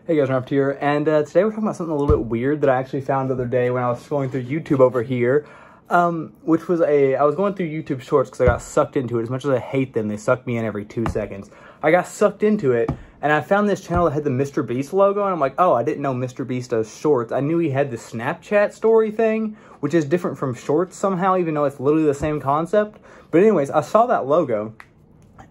Hey guys, Raft here, and today we're talking about something a little bit weird that I actually found the other day when I was scrolling through YouTube over here, which was I was going through YouTube Shorts because I got sucked into it. As much as I hate them, they suck me in every 2 seconds. I got sucked into it, and I found this channel that had the Mr. Beast logo, and I'm like, oh, I didn't know Mr. Beast does Shorts. I knew he had the Snapchat story thing, which is different from Shorts somehow, even though it's literally the same concept. But anyways, I saw that logo,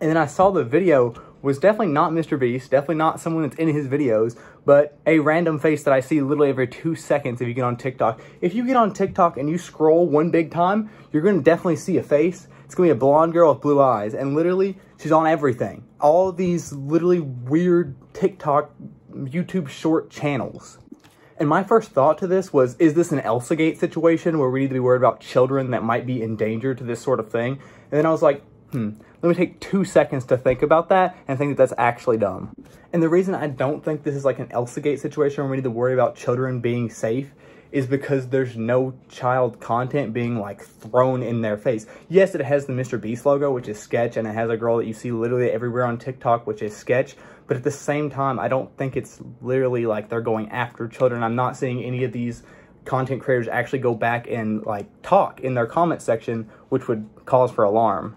and then I saw the video was definitely not Mr. Beast, definitely not someone that's in his videos, but a random face that I see literally every 2 seconds if you get on TikTok. If you get on TikTok and you scroll one big time, you're going to definitely see a face. It's going to be a blonde girl with blue eyes, and literally, she's on everything. All of these literally weird TikTok, YouTube short channels. And my first thought to this was, is this an Elsagate situation where we need to be worried about children that might be in danger to this sort of thing? And then I was like, let me take 2 seconds to think about that and think that that's actually dumb. And the reason I don't think this is like an Elsagate situation where we need to worry about children being safe is because there's no child content being like thrown in their face. Yes, it has the Mr. Beast logo, which is sketch, and it has a girl that you see literally everywhere on TikTok, which is sketch. But at the same time, I don't think it's literally like they're going after children. I'm not seeing any of these content creators actually go back and like talk in their comment section, which would cause for alarm.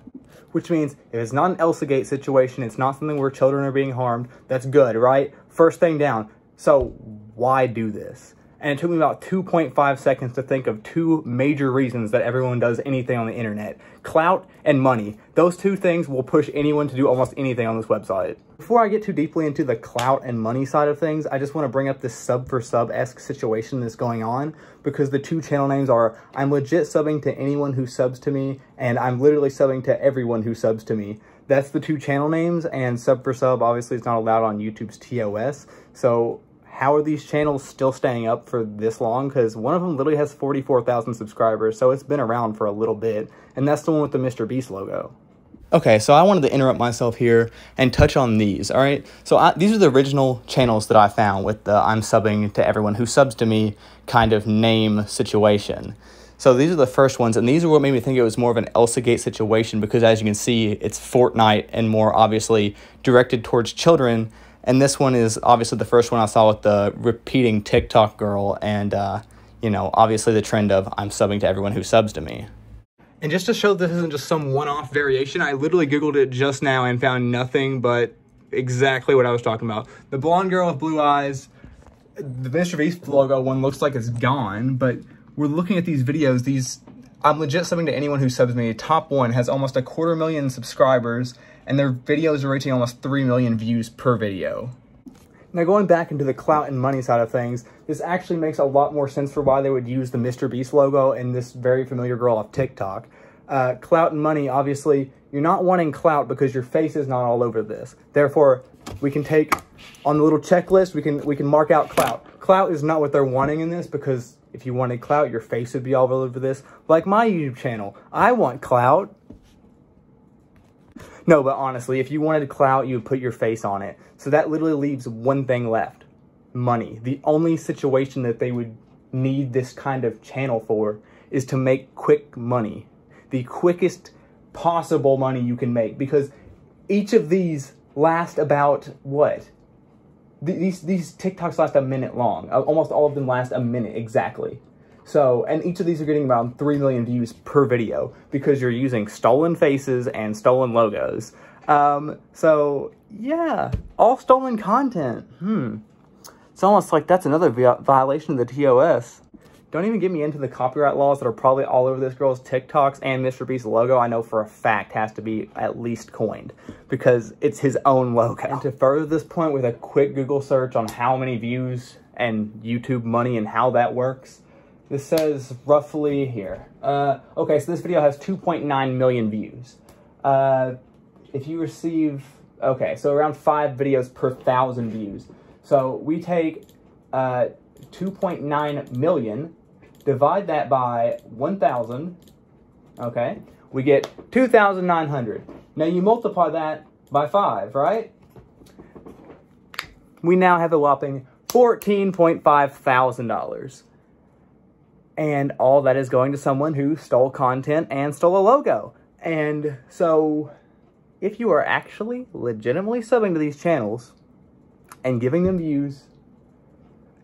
Which means if it's not an Elsagate situation, it's not something where children are being harmed, that's good, right? First thing down. So why do this? And it took me about 2.5 seconds to think of two major reasons that everyone does anything on the internet. Clout and money. Those two things will push anyone to do almost anything on this website. Before I get too deeply into the clout and money side of things, I just want to bring up this sub for sub-esque situation that's going on, because the two channel names are, I'm legit subbing to anyone who subs to me, and I'm literally subbing to everyone who subs to me. That's the two channel names, and sub for sub obviously is not allowed on YouTube's TOS, so how are these channels still staying up for this long? Because one of them literally has 44,000 subscribers, so it's been around for a little bit, and that's the one with the Mr. Beast logo. Okay, so I wanted to interrupt myself here and touch on these, all right? So these are the original channels that I found with the I'm subbing to everyone who subs to me kind of name situation. So these are the first ones, and these are what made me think it was more of an Elsagate situation, because as you can see, it's Fortnite and more obviously directed towards children. And this one is obviously the first one I saw with the repeating TikTok girl and, you know, obviously the trend of I'm subbing to everyone who subs to me. And just to show this isn't just some one-off variation, I literally Googled it just now and found nothing but exactly what I was talking about. The blonde girl with blue eyes, the Mr. Beast logo one looks like it's gone, but we're looking at these videos, I'm legit subbing to anyone who subs me. Top one has almost 250,000 subscribers, and their videos are reaching almost 3 million views per video. Now going back into the clout and money side of things, this actually makes a lot more sense for why they would use the Mr. Beast logo and this very familiar girl off TikTok. Clout and money, obviously, you're not wanting clout because your face is not all over this. Therefore, we can take, on the little checklist, we can mark out clout. Clout is not what they're wanting in this, because if you wanted clout, your face would be all over this. Like my YouTube channel, I want clout. No, but honestly, if you wanted clout, you would put your face on it. So that literally leaves one thing left. Money. The only situation that they would need this kind of channel for is to make quick money. The quickest possible money you can make. Because each of these last about, what? These TikToks last a minute long. Almost all of them last a minute exactly. So, and each of these are getting around 3 million views per video because you're using stolen faces and stolen logos. So, yeah, all stolen content. It's almost like that's another violation of the TOS. Don't even get me into the copyright laws that are probably all over this girl's TikToks, and Mr. Beast's logo, I know for a fact, has to be at least coined because it's his own logo. And to further this point with a quick Google search on how many views and YouTube money and how that works, this says roughly here. Okay, so this video has 2.9 million views. If you receive, okay, so around 5 videos per 1,000 views. So we take 2.9 million, divide that by 1,000, okay? We get 2,900. Now you multiply that by 5, right? We now have a whopping $14.5 thousand. And all that is going to someone who stole content and stole a logo. And so, if you are actually legitimately subbing to these channels and giving them views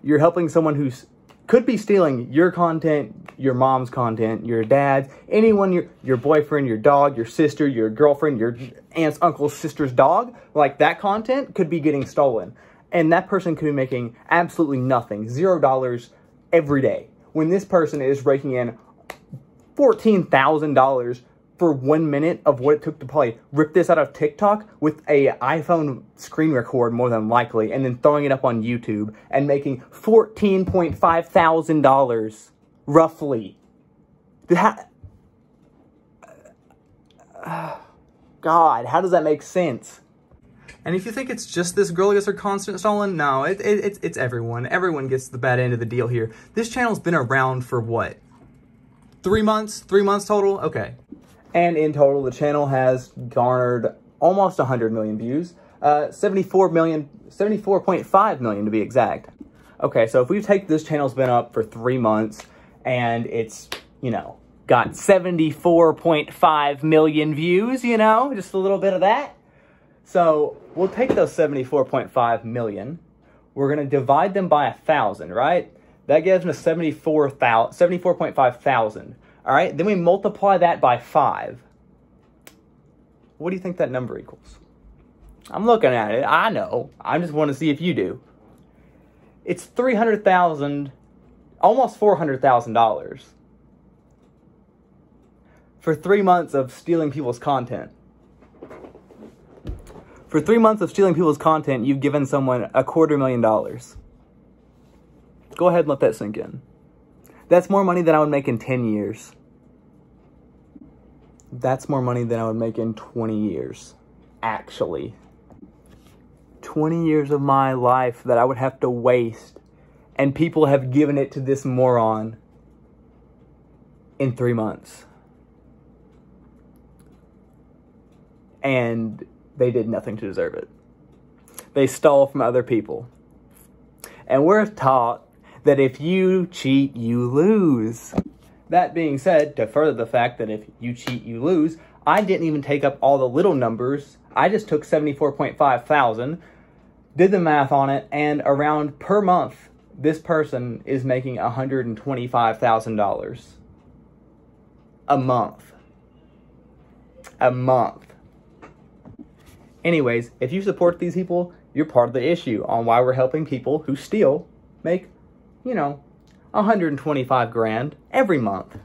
You're helping someone who's could be stealing your content, your mom's content, your dad's, anyone, your boyfriend, your dog, your sister, your girlfriend, your aunt's, uncle's, sister's dog. Like, that content could be getting stolen. And that person could be making absolutely nothing, $0 every day. When this person is raking in $14,000 for 1 minute of what it took to probably rip this out of TikTok with a iPhone screen record, more than likely, and then throwing it up on YouTube and making $14.5 thousand, roughly. God, how does that make sense? And if you think it's just this girl who gets her content stolen, no, it's everyone. Everyone gets the bad end of the deal here. This channel's been around for what? 3 months? 3 months total? Okay. And in total, the channel has garnered almost 100 million views. 74.5 million to be exact. Okay, so if we take this channel's been up for 3 months and it's, you know, got 74.5 million views, you know, just a little bit of that. So we'll take those 74.5 million. We're going to divide them by 1,000, right? That gives us 74.5 thousand. All right, then we multiply that by 5. What do you think that number equals? I'm looking at it. I know. I just want to see if you do. It's 300,000, almost $400,000 for 3 months of stealing people's content. For 3 months of stealing people's content, you've given someone $250,000. Go ahead and let that sink in. That's more money than I would make in 10 years. That's more money than I would make in 20 years, actually. 20 years of my life that I would have to waste, and people have given it to this moron in 3 months. And they did nothing to deserve it. They stole from other people. And we're taught that if you cheat, you lose. That being said, to further the fact that if you cheat, you lose, I didn't even take up all the little numbers. I just took 74.5 thousand, did the math on it, and around per month, this person is making $125,000. A month. A month. Anyways, if you support these people, you're part of the issue on why we're helping people who steal make, you know, 125 grand every month.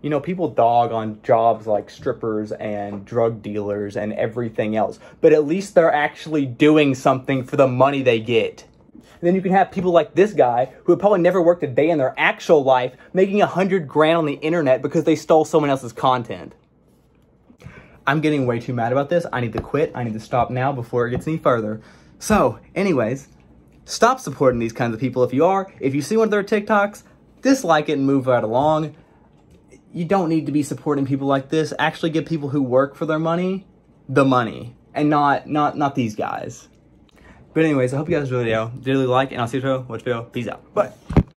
You know, people dog on jobs like strippers and drug dealers and everything else, but at least they're actually doing something for the money they get. And then you can have people like this guy who have probably never worked a day in their actual life making 100 grand on the internet because they stole someone else's content. I'm getting way too mad about this. I need to quit. I need to stop now before it gets any further. So, anyways, stop supporting these kinds of people if you are. If you see one of their TikToks, dislike it and move right along. You don't need to be supporting people like this. Actually give people who work for their money the money, and not these guys. But anyways, I hope you guys enjoyed the video. Dearly like, and I'll see you tomorrow. Watch the video. Peace out. Bye.